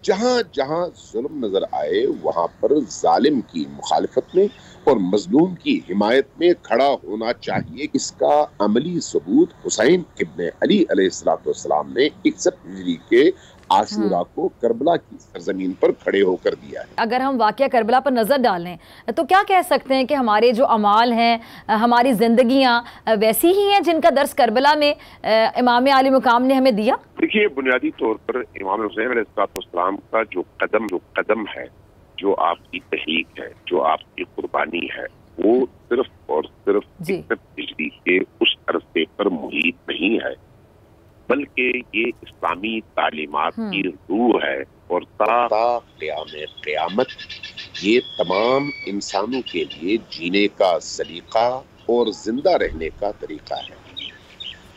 جہاں جہاں ظلم نظر آئے وہاں پر ظالم کی مخالفت میں اور مظلوم کی حمایت میں کھڑا ہونا چاہیے۔ اس کا عملی ثبوت حسین ابن علی علیہ السلام نے 61 ہجری کے عاشورہ کو کربلا کی سرزمین پر کھڑے ہو کر دیا ہے۔ اگر ہم واقعہ کربلا پر نظر ڈالیں تو کیا کہہ سکتے ہیں کہ ہمارے جو اعمال ہیں، ہماری زندگیاں ویسی ہی ہیں جن کا درس کربلا میں امام عالی مقام نے ہمیں دیا؟ دیکھیے، بنیادی طور پر امام حسین علیہ السلام کا جو قدم ہے، جو آپ کی تحریک ہے، جو آپ کی قربانی ہے، وہ صرف اور صرف 61 ہجری کے اس عرصے پر محیط نہیں ہے، بلکہ یہ اسلامی تعلیمات کی روح ہے اور تا قیام قیامت یہ تمام انسانوں کے لیے جینے کا سلیقہ اور زندہ رہنے کا طریقہ ہے۔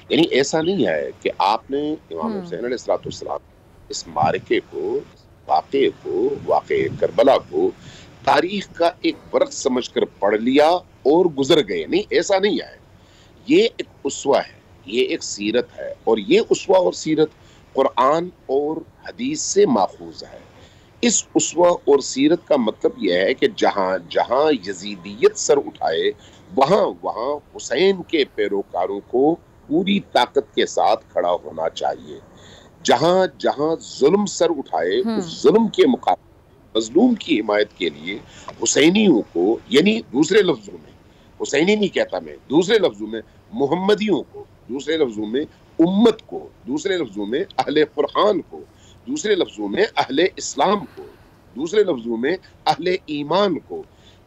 یعنی ایسا نہیں ہے کہ آپ نے امام حسین علیہ السلام اس معرکے کو، واقعے کربلا کو تاریخ کا ایک ورق سمجھ کر پڑھ لیا اور گزر گئے، نہیں، ایسا نہیں ہے۔ یہ ایک اسوہ ہے، یہ ایک سیرت ہے، اور یہ اسوہ اور سیرت قرآن اور حدیث سے ماخوذ ہے۔ اس اسوہ اور سیرت کا مطلب یہ ہے کہ جہاں جہاں یزیدیت سر اٹھائے وہاں وہاں حسین کے پیروکاروں کو پوری طاقت کے ساتھ کھڑا ہونا چاہیے۔ جہاں جہاں ظلم سر اٹھائے اس ظلم کے مقابلے مظلوم کی حمایت کے لیے حسینیوں کو، یعنی دوسرے لفظوں میں، حسینی نہیں کہتا میں، دوسرے لفظوں میں محمدیوں کو، دوسرے لفظوں میں امت کو، دوسرے لفظوں میں اہل قرآن کو، دوسرے لفظوں میں اہل اسلام کو، دوسرے لفظوں میں اہل ایمان کو،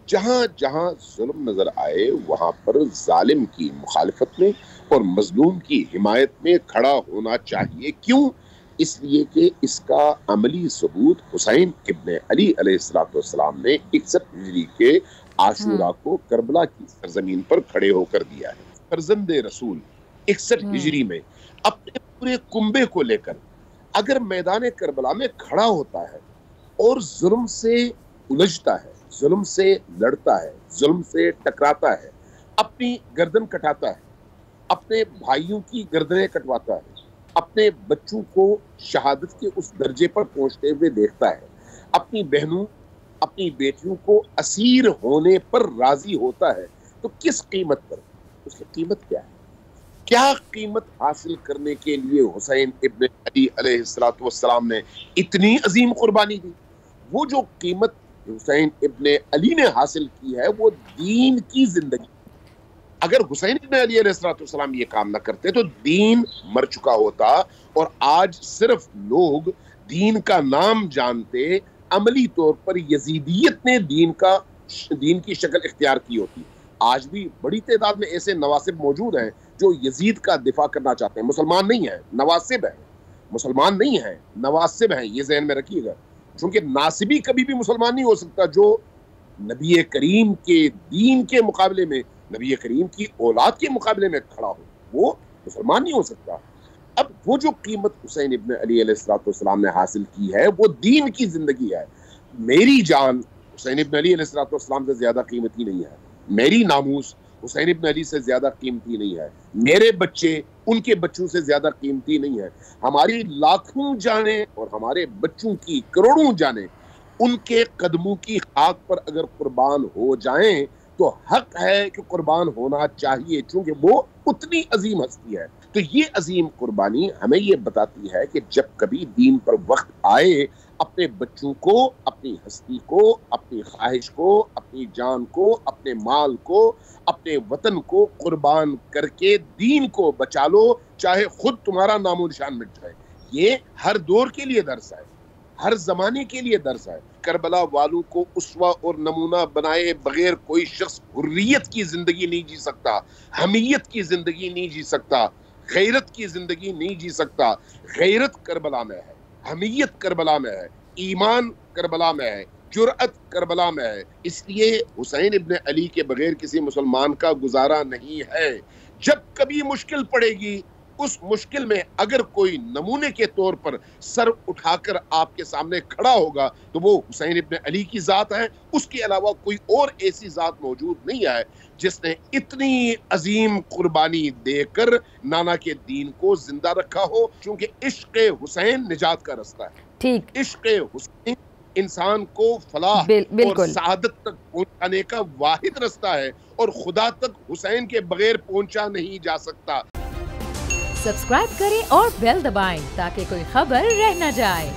جہاں جہاں ظلم نظر آئے وہاں پر ظالم کی مخالفت میں اور مظلوم کی حمایت میں کھڑا ہونا چاہیے۔ کیوں؟ اس لیے کہ اس کا عملی ثبوت حسین ابن علی علیہ السلام نے 61 ہجری کے عاشورہ کو کربلا کی سرزمین پر کھڑے ہو کر دیا ہے۔ فرزند رسول 61 ہجری میں اپنے پورے کنبے کو لے کر اگر میدان کربلا میں کھڑا ہوتا ہے اور ظلم سے الجھتا ہے، ظلم سے لڑتا ہے، ظلم سے ٹکراتا ہے، اپنی گردن کٹاتا ہے، اپنے بھائیوں کی گردنیں کٹواتا ہے، اپنے بچوں کو شہادت کے اس درجے پر پہنچتے ہوئے دیکھتا ہے، اپنی بہنوں، اپنی بیٹیوں کو اسیر ہونے پر راضی ہوتا ہے، تو کس قیمت پر؟ اس کی قیمت کیا ہے؟ کیا قیمت حاصل کرنے کے لیے حسین ابن علی علیہ السلام نے اتنی عظیم قربانی دی؟ وہ جو قیمت حسین ابن علی نے حاصل کی ہے وہ دین کی زندگی۔ اگر حسین ابن علی علیہ السلام یہ کام نہ کرتے تو دین مر چکا ہوتا، اور آج صرف لوگ دین کا نام جانتے، عملی طور پر یزیدیت نے دین کی شکل اختیار کی ہوتی۔ آج بھی بڑی تعداد میں ایسے نواسب موجود ہیں جو یزید کا دفاع کرنا چاہتے ہیں، مسلمان نہیں ہیں، نواسب ہیں، مسلمان نہیں ہیں، نواسب ہیں، یہ ذہن میں رکھیے گا، چونکہ ناصبی کبھی بھی مسلمان نہیں ہو سکتا جو نبی کریم کے دین کے مقابلے میں، نبی کریم کی اولاد کے مقابلے میں کھڑا ہو، وہ مسلمان نہیں ہو سکتا۔ اب وہ جو قیمت حسین ابن علی علیہ السلام نے حاصل کی ہے وہ دین کی زندگی ہے۔ میری جان حسین ابن علی علیہ السلام سے زیادہ قیمتی نہیں ہے، میری ناموس حسین ابن علی سے زیادہ قیمتی نہیں ہے، میرے بچے ان کے بچوں سے زیادہ قیمتی نہیں ہے، ہماری لاکھوں جانیں اور ہمارے بچوں کی کروڑوں جانیں ان کے قدموں کی خاک پر اگر قربان ہو جائیں تو حق ہے کہ قربان ہونا چاہیے، چونکہ وہ اتنی عظیم ہستی ہے۔ تو یہ عظیم قربانی ہمیں یہ بتاتی ہے کہ جب کبھی دین پر وقت آئے، اپنے بچوں کو، اپنی ہستی کو، اپنی خواہش کو، اپنی جان کو، اپنے مال کو، اپنے وطن کو قربان کر کے دین کو بچا لو، چاہے خود تمہارا نام و نشان مٹ جائے۔ یہ ہر دور کے لیے درس ہے، ہر زمانے کے لیے درس ہے۔ کربلا والوں کو اسوہ اور نمونہ بنائے بغیر کوئی شخص حریت کی زندگی نہیں جی سکتا، حمیت کی زندگی نہیں جی سکتا، غیرت کی زندگی نہیں جی سکتا۔ غیرت کربلا میں ہے، حمیت کربلا میں ہے، ایمان کربلا میں ہے، جرأت کربلا میں ہے۔ اس لیے حسین ابن علی کے بغیر کسی مسلمان کا گزارا نہیں ہے۔ جب کبھی مشکل پڑے گی، اس مشکل میں اگر کوئی نمونے کے طور پر سر اٹھا کر آپ کے سامنے کھڑا ہوگا تو وہ حسین ابن علی کی ذات ہے۔ اس کے علاوہ کوئی اور ایسی ذات موجود نہیں ہے جس نے اتنی عظیم قربانی دے کر نانا کے دین کو زندہ رکھا ہو، چونکہ عشق حسین نجات کا رستہ ہے۔ ٹھیک، عشق حسین انسان کو فلاح اور سعادت تک پہنچانے کا واحد رستہ ہے، اور خدا تک حسین کے بغیر پہنچا نہیں جا سکتا۔ سبسکرائب کریں اور بیل دبائیں تاکہ کوئی خبر رہ نہ جائے۔